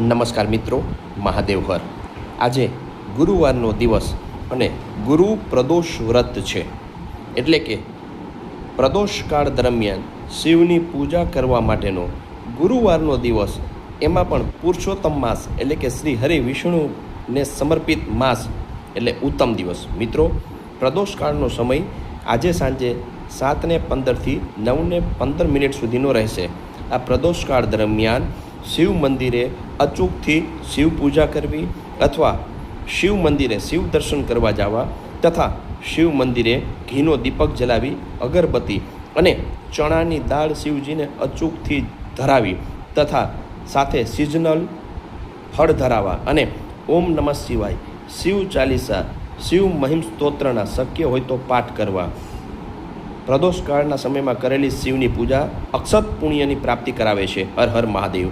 નમસ્કાર મિત્રો, મહાદેવ હર. આજે ગુરુવારનો દિવસ અને ગુરુ પ્રદોષ વ્રત છે. એટલે કે પ્રદોષકાળ દરમિયાન શિવની પૂજા કરવા માટેનો ગુરુવારનો દિવસ, એમાં પણ પુરુષોત્તમ માસ એટલે કે શ્રી હરિ વિષ્ણુને સમર્પિત માસ એટલે ઉત્તમ દિવસ. મિત્રો, પ્રદોષકાળનો સમય આજે સાંજે 7:15 થી 9:15 સુધીનો રહેશે. આ પ્રદોષકાળ દરમિયાન શિવ મંદિરે અચૂકથી શિવ પૂજા કરવી અથવા શિવ મંદિરે શિવ દર્શન કરવા જવા તથા શિવ મંદિરે ઘીનો દીપક જલાવી અગરબત્તી અને ચણાની દાળ શિવજીને અચૂકથી ધરાવી તથા સાથે સિઝનલ ફળ ધરાવવા અને ઓમ નમઃ શિવાય, શિવ ચાલીસા, શિવ મહિમ સ્તોત્રના શક્ય હોય તો પાઠ કરવા. પ્રદોષકાળના સમયમાં કરેલી શિવની પૂજા અક્ષત પુણ્યની પ્રાપ્તિ કરાવે છે. હર હર મહાદેવ.